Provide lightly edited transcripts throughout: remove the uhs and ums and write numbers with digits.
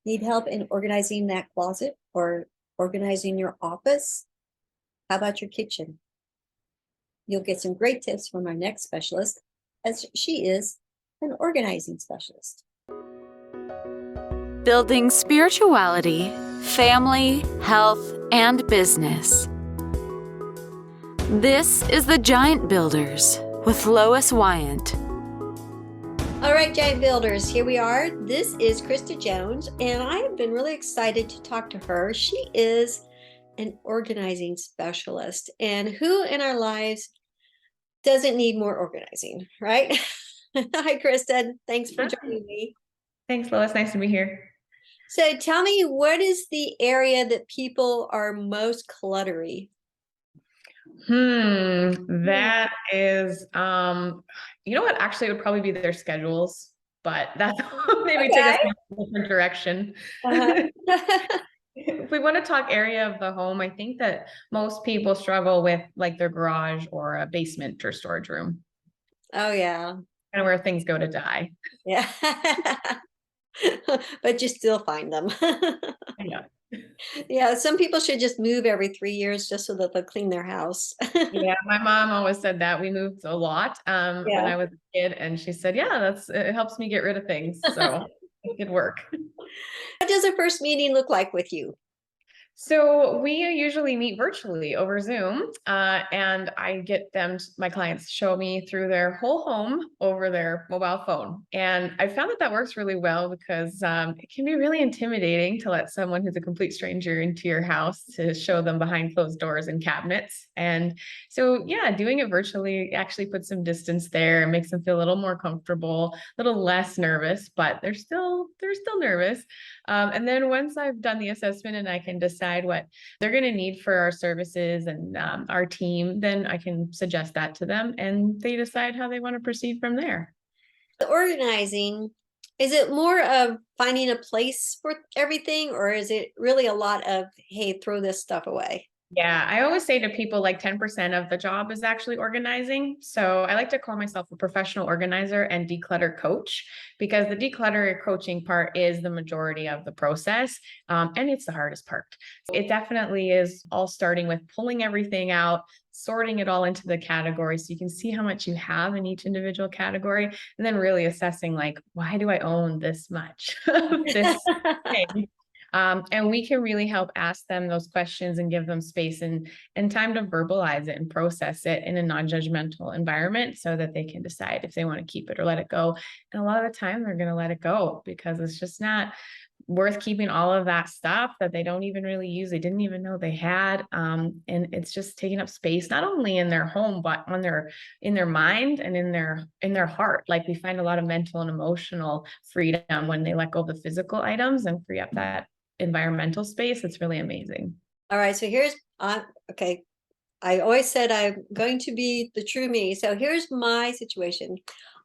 Need help in organizing that closet or organizing your office? How about your kitchen? You'll get some great tips from our next specialist, as she is an organizing specialist. Building spirituality, family, health, and business. This is the Giant Builders with Lois Wyant. All right, Giant Builders, here we are. This is Krista Jones, and I have been really excited to talk to her. She is an organizing specialist, and who in our lives doesn't need more organizing, right? Hi, Krista. Thanks for joining me. Thanks, Lois. Nice to be here. So tell me, what is the area that people are most cluttery? That is, you know what? Actually, it would probably be their schedules, but that's maybe take us in a different direction. If we want to talk area of the home, I think that most people struggle with like their garage or a basement or storage room. Oh, yeah. Kind of where things go to die. Yeah. But you still find them. Yeah. Yeah, some people should just move every 3 years just so that they'll clean their house. Yeah, my mom always said that. We moved a lot when I was a kid, and she said, yeah, it helps me get rid of things. So it could work. What does a first meeting look like with you? So we usually meet virtually over Zoom, and I get my clients show me through their whole home over their mobile phone. And I found that works really well because it can be really intimidating to let someone who's a complete stranger into your house to show them behind closed doors and cabinets. And so, yeah, doing it virtually actually puts some distance there and makes them feel a little more comfortable, a little less nervous, but they're still nervous. And then once I've done the assessment and I can decide what they're going to need for our services and our team, then I can suggest that to them and they decide how they want to proceed from there. The organizing, is it more of finding a place for everything, or is it really a lot of, hey, throw this stuff away? Yeah, I always say to people like 10% of the job is actually organizing. So I like to call myself a professional organizer and declutter coach because the declutter coaching part is the majority of the process. And it's the hardest part. It definitely is all starting with pulling everything out, sorting it all into the categories so you can see how much you have in each individual category, and then really assessing like, why do I own this much of this thing? And we can really help ask them those questions and give them space and time to verbalize it and process it in a non-judgmental environment so that they can decide if they want to keep it or let it go. And a lot of the time they're going to let it go because it's just not worth keeping all of that stuff that they don't even really use. They didn't even know they had. And it's just taking up space, not only in their home, but in their mind and in their heart. Like we find a lot of mental and emotional freedom when they let go of the physical items and free up that environmental space. It's really amazing. All right, so here's okay. I always said I'm going to be the true me. So here's my situation.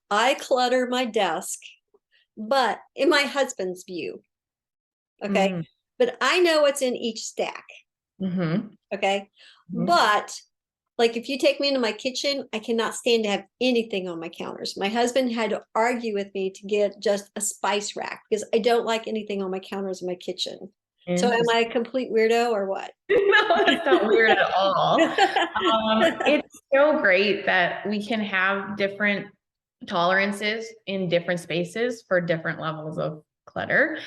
I clutter my desk, but in my husband's view. Okay. But I know what's in each stack. Okay. But like if you take me into my kitchen, I cannot stand to have anything on my counters. My husband had to argue with me to get just a spice rack because I don't like anything on my counters in my kitchen. So am I a complete weirdo or what? No, that's not weird at all. It's so great that we can have different tolerances in different spaces for different levels of clutter,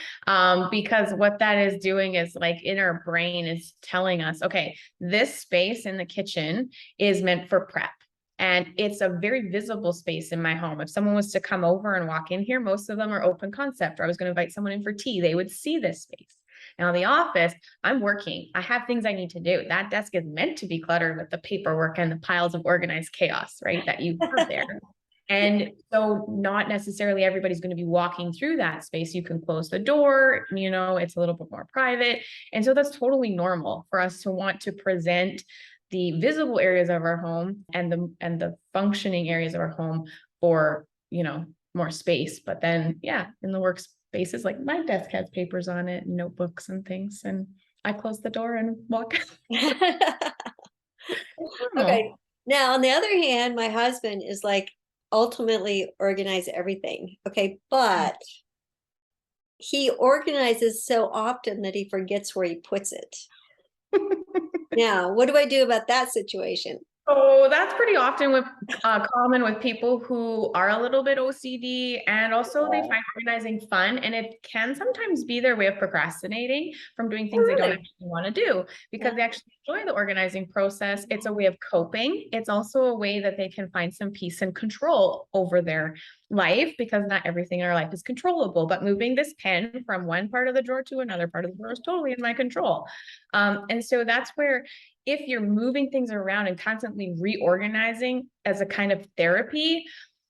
because what that is doing is like in our brain is telling us, okay, this space in the kitchen is meant for prep. And it's a very visible space in my home. If someone was to come over and walk in here, most of them are open concept, or I was going to invite someone in for tea, they would see this space. Now, the office, I'm working. I have things I need to do. That desk is meant to be cluttered with the paperwork and the piles of organized chaos, right, that you have there. And so not necessarily everybody's going to be walking through that space. You can close the door, it's a little bit more private. And so that's totally normal for us to want to present the visible areas of our home and the functioning areas of our home for, more space. But then, yeah, in the workspaces, like my desk has papers on it, and notebooks and things, and I close the door and walk. Okay. Now, on the other hand, my husband is like ultimately organize everything. Okay. But he organizes so often that he forgets where he puts it. Now, what do I do about that situation? So that's pretty often with common with people who are a little bit OCD, and also they find organizing fun, and it can sometimes be their way of procrastinating from doing things they don't Really? actually want to do because they actually enjoy the organizing process. It's a way of coping. It's also a way that they can find some peace and control over their life, because not everything in our life is controllable, but moving this pen from one part of the drawer to another part of the drawer is totally in my control. And so that's where, if you're moving things around and constantly reorganizing as a kind of therapy,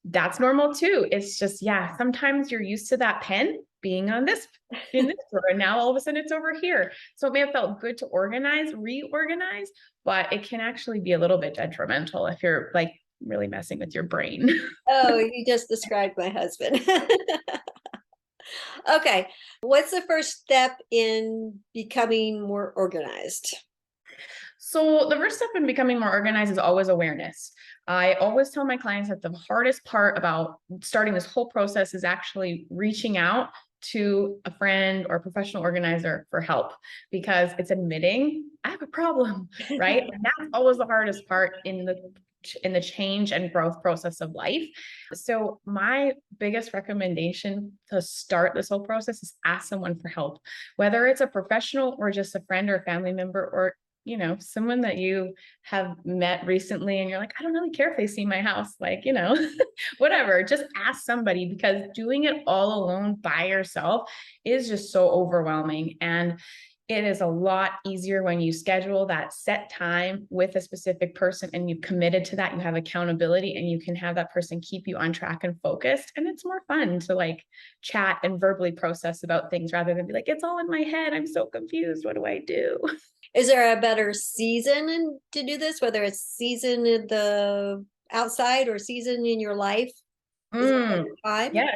that's normal too. It's just, yeah, sometimes you're used to that pen being on this in this drawer, and now all of a sudden it's over here. So it may have felt good to reorganize, but it can actually be a little bit detrimental if you're like really messing with your brain. Oh, you just described my husband. Okay, what's the first step in becoming more organized? So the first step in becoming more organized is always awareness. I always tell my clients that the hardest part about starting this whole process is actually reaching out to a friend or a professional organizer for help, because it's admitting I have a problem, right? And that's always the hardest part in the change and growth process of life. So my biggest recommendation to start this whole process is ask someone for help, whether it's a professional or just a friend or a family member, or someone that you have met recently and you're like, I don't really care if they see my house, like, whatever, just ask somebody, because doing it all alone by yourself is just so overwhelming. And it is a lot easier when you schedule that set time with a specific person and you committed to that, you have accountability, and you can have that person keep you on track and focused. And it's more fun to like chat and verbally process about things rather than be like, it's all in my head, I'm so confused, what do I do? Is there a better season to do this, whether it's season in the outside or season in your life? Is there a better time? Yeah,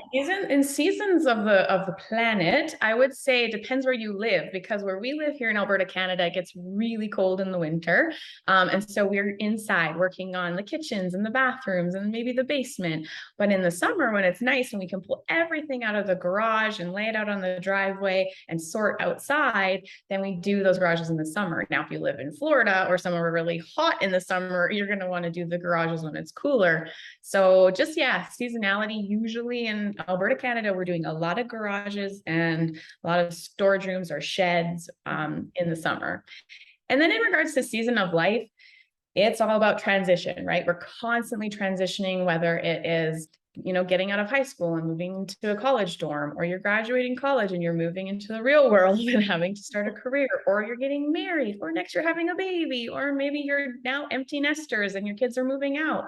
in seasons of the planet, I would say it depends where you live, because where we live here in Alberta, Canada, it gets really cold in the winter. And so we're inside working on the kitchens and the bathrooms and maybe the basement. But in the summer, when it's nice and we can pull everything out of the garage and lay it out on the driveway and sort outside, then we do those garages in the summer. Now, if you live in Florida or somewhere really hot in the summer, you're going to want to do the garages when it's cooler. So just, yeah, seasonality. Usually in Alberta, Canada, we're doing a lot of garages and a lot of storage rooms or sheds in the summer. And then in regards to season of life, it's all about transition, right? We're constantly transitioning, whether it is getting out of high school and moving into a college dorm, or you're graduating college and you're moving into the real world and having to start a career, or you're getting married, or next you're having a baby, or maybe you're now empty nesters and your kids are moving out,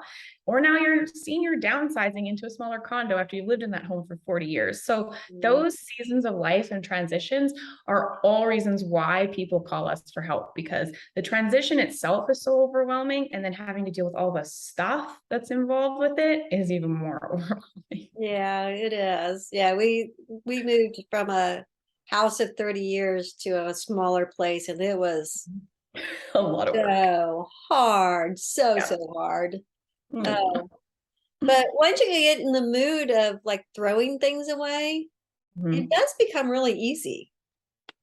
or now you're senior downsizing into a smaller condo after you've lived in that home for 40 years. So those seasons of life and transitions are all reasons why people call us for help, because the transition itself is so overwhelming, and then having to deal with all the stuff that's involved with it is even more overwhelming. Yeah, it is. Yeah, we moved from a house of 30 years to a smaller place, and it was A lot of work. so hard, so hard. Oh, but once you get in the mood of like throwing things away, it does become really easy.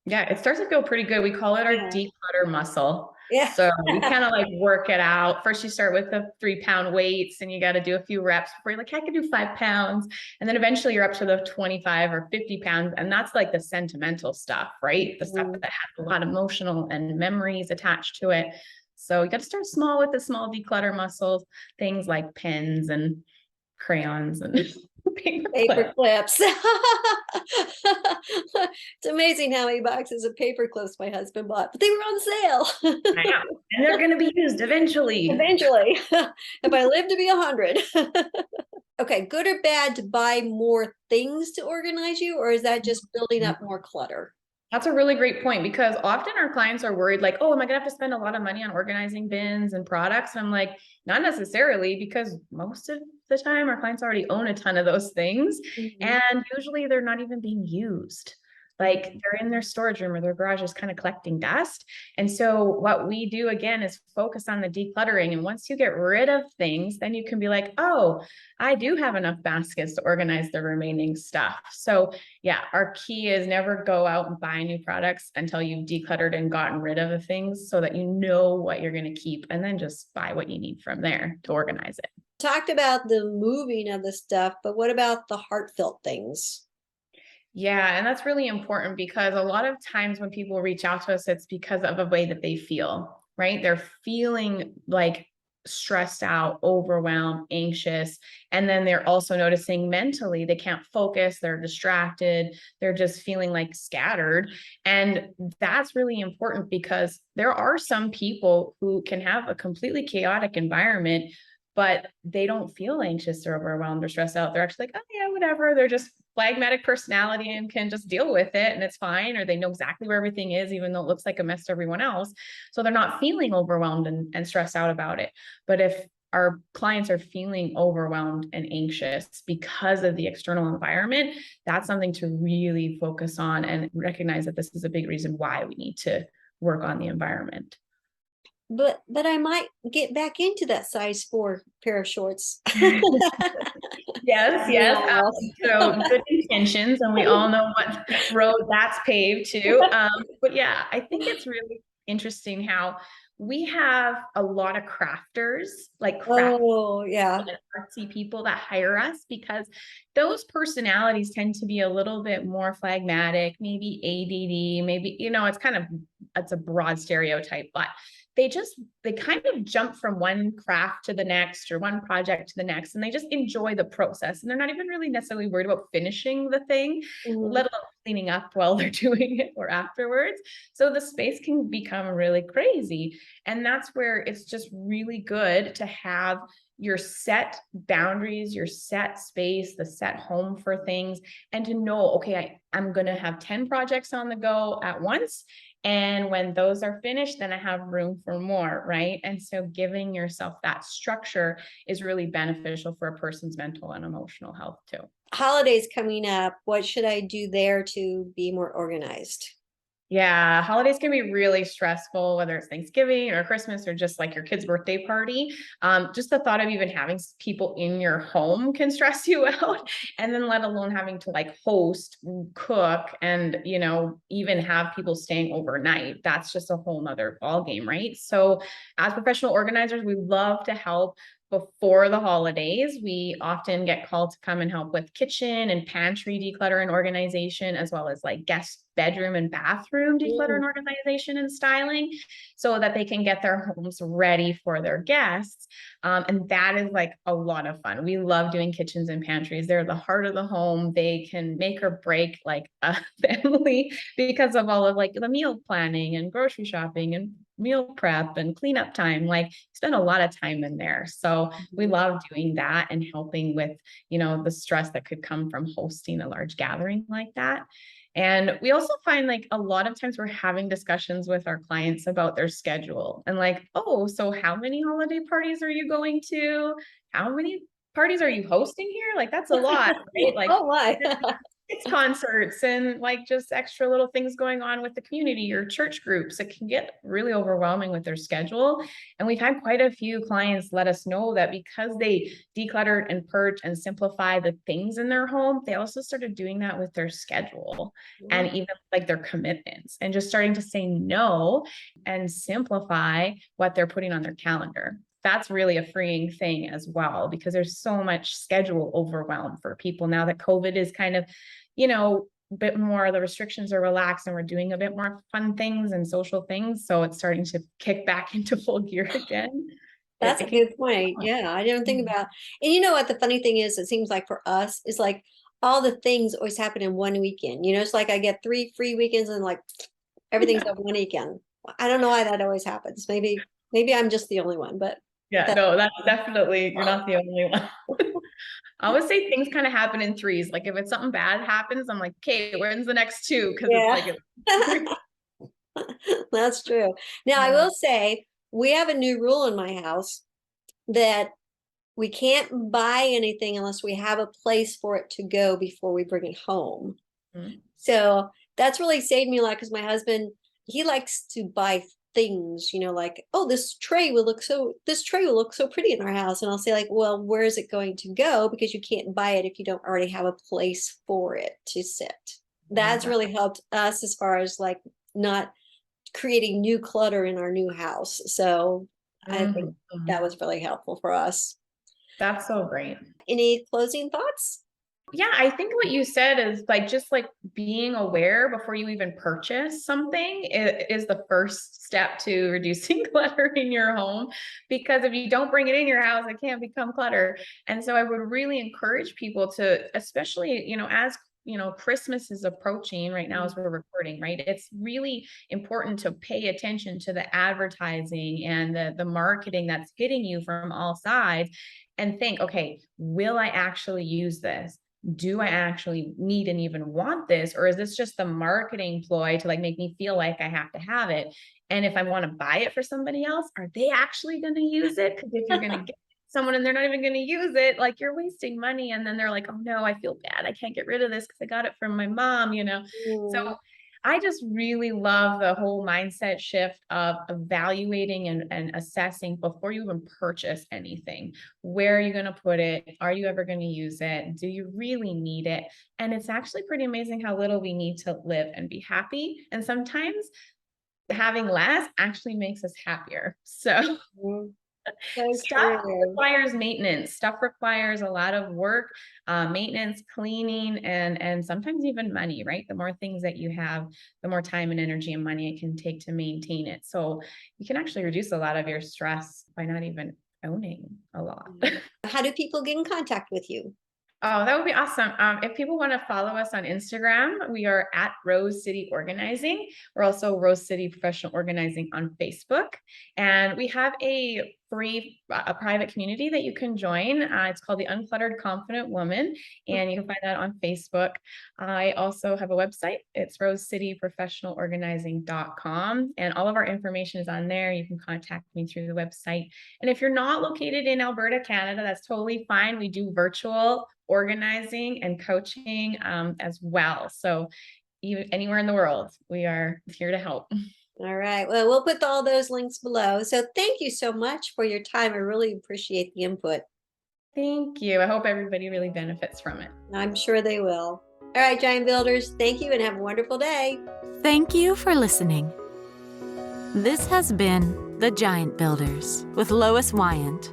Yeah, it starts to feel pretty good. We call it our Yeah. declutter muscle. Yeah. So we kind of like work it out. First, you start with the 3-pound weights and you got to do a few reps before you're like, I can do 5 pounds. And then eventually you're up to the 25 or 50 pounds. And that's like the sentimental stuff, right? The stuff that has a lot of emotional and memories attached to it. So you got to start small with the small declutter muscles, things like pens and crayons and Paper clips. It's amazing how many boxes of paper clips my husband bought, but they were on sale. I know. And they're going to be used eventually. Eventually, if I live to be 100. Okay, good or bad to buy more things to organize you, or is that just building up more clutter? That's a really great point, because often our clients are worried like, oh, am I gonna have to spend a lot of money on organizing bins and products? And I'm like, not necessarily, because most of the time our clients already own a ton of those things. And usually they're not even being used. like they're in their storage room or their garage is kind of collecting dust. And so what we do again is focus on the decluttering. And once you get rid of things, then you can be like, oh, I do have enough baskets to organize the remaining stuff. So yeah, our key is never go out and buy new products until you've decluttered and gotten rid of the things so that you know what you're going to keep, and then just buy what you need from there to organize it. Talked about the moving of the stuff, but what about the heartfelt things? Yeah, and that's really important because a lot of times when people reach out to us, it's because of a way that they feel, right? They're feeling like stressed out, overwhelmed, anxious. And then they're also noticing mentally they can't focus, they're distracted, they're just feeling like scattered. And that's really important because there are some people who can have a completely chaotic environment, but they don't feel anxious or overwhelmed or stressed out. They're actually like, oh yeah, whatever. They're just phlegmatic personality and can just deal with it and it's fine, or they know exactly where everything is, even though it looks like a mess to everyone else. So they're not feeling overwhelmed and stressed out about it. But if our clients are feeling overwhelmed and anxious because of the external environment, that's something to really focus on and recognize that this is a big reason why we need to work on the environment. But I might get back into that size 4 pair of shorts. Yes, yes. So good intentions, and we all know what road that's paved to. But yeah, I think it's really interesting how we have a lot of crafters, like craft Oh, yeah. and artsy people that hire us because those personalities tend to be a little bit more phlegmatic, maybe ADD, maybe, it's a broad stereotype, but they kind of jump from one craft to the next or one project to the next, and they just enjoy the process. And they're not even really necessarily worried about finishing the thing, Mhm. let alone cleaning up while they're doing it or afterwards. So the space can become really crazy. And that's where it's just really good to have your set boundaries, your set space, the set home for things, and to know, okay, I'm going to have 10 projects on the go at once. And when those are finished, then I have room for more, right? And so giving yourself that structure is really beneficial for a person's mental and emotional health too. Holidays coming up. What should I do there to be more organized? Yeah, holidays can be really stressful, whether it's Thanksgiving or Christmas or just like your kid's birthday party. Just the thought of even having people in your home can stress you out. And then let alone having to like host, cook, and even have people staying overnight. That's just a whole nother ball game, right? So as professional organizers, we love to help before the holidays. We often get called to come and help with kitchen and pantry declutter and organization, as well as like guest bedroom and bathroom declutter and organization and styling, so that they can get their homes ready for their guests. And that is like a lot of fun. We love doing kitchens and pantries. They're the heart of the home. They can make or break like a family because of all of like the meal planning and grocery shopping and meal prep and cleanup time. Like spend a lot of time in there. So we love doing that and helping with, the stress that could come from hosting a large gathering like that. And we also find like a lot of times we're having discussions with our clients about their schedule and like, oh, so how many holiday parties are you going to? How many parties are you hosting here? Like, that's a lot, right? Like, Oh my. it's concerts and like just extra little things going on with the community or church groups. It can get really overwhelming with their schedule. And we've had quite a few clients let us know that because they decluttered and purged and simplify the things in their home, they also started doing that with their schedule and even like their commitments, and just starting to say no and simplify what they're putting on their calendar. That's really a freeing thing as well, because there's so much schedule overwhelm for people now that COVID is kind of, a bit more, the restrictions are relaxed and we're doing a bit more fun things and social things. So it's starting to kick back into full gear again. That's a good point. Yeah, I didn't think Mhm. about. And you know what the funny thing is, it seems like for us, is like all the things always happen in one weekend. It's like I get 3 free weekends and like everything's on one weekend. I don't know why that always happens. Maybe I'm just the only one, but Yeah, that no, that's definitely, you're not the only one. I always say things kind of happen in threes. Like if it's something bad happens, I'm like, okay, when's the next two? Because it's yeah. like, That's true. Now I yeah. will say we have a new rule in my house that we can't buy anything unless we have a place for it to go before we bring it home. Mhm. So that's really saved me a lot because my husband, he likes to buy things, like, oh, this tray will look so pretty in our house. And I'll say, like, well, where is it going to go? Because you can't buy it if you don't already have a place for it to sit. That's Love really helped us as far as like not creating new clutter in our new house. So I that. think Mhm. that was really helpful for us. That's so great. Any closing thoughts? Yeah, I think what you said is like just like being aware before you even purchase something is the first step to reducing clutter in your home. Because if you don't bring it in your house, it can become clutter. And so I would really encourage people to, especially, as Christmas is approaching right now as we're recording, right? It's really important to pay attention to the advertising and the marketing that's hitting you from all sides and think, okay, will I actually use this? Do I actually need and even want this? Or is this just the marketing ploy to like make me feel like I have to have it? And if I want to buy it for somebody else, are they actually going to use it? Because if you're going to get someone and they're not even going to use it, like you're wasting money. And then they're like, oh no, I feel bad. I can't get rid of this because I got it from my mom. So Mm, I just really love the whole mindset shift of evaluating and assessing before you even purchase anything. Where are you going to put it? Are you ever going to use it? Do you really need it? And it's actually pretty amazing how little we need to live and be happy. And sometimes having less actually makes us happier. So mm, so stuff true. requires maintenance. Stuff requires a lot of work, maintenance, cleaning, and sometimes even money, right? The more things that you have, the more time and energy and money it can take to maintain it. So you can actually reduce a lot of your stress by not even owning a lot. How do people get in contact with you? Oh, that would be awesome. If people want to follow us on Instagram, we are at Rose City Organizing. We're also Rose City Professional Organizing on Facebook. And we have a free, a private community that you can join. It's called the Uncluttered Confident Woman, and you can find that on Facebook. I also have a website. It's rosecityprofessionalorganizing.com. And all of our information is on there. You can contact me through the website. And if you're not located in Alberta, Canada, that's totally fine. We do virtual organizing and coaching as well. So even anywhere in the world, we are here to help. All right. Well, we'll put all those links below. So thank you so much for your time. I really appreciate the input. Thank you. I hope everybody really benefits from it. I'm sure they will. All right, Giant Builders, thank you and have a wonderful day. Thank you for listening. This has been The Giant Builders with Lois Wyant.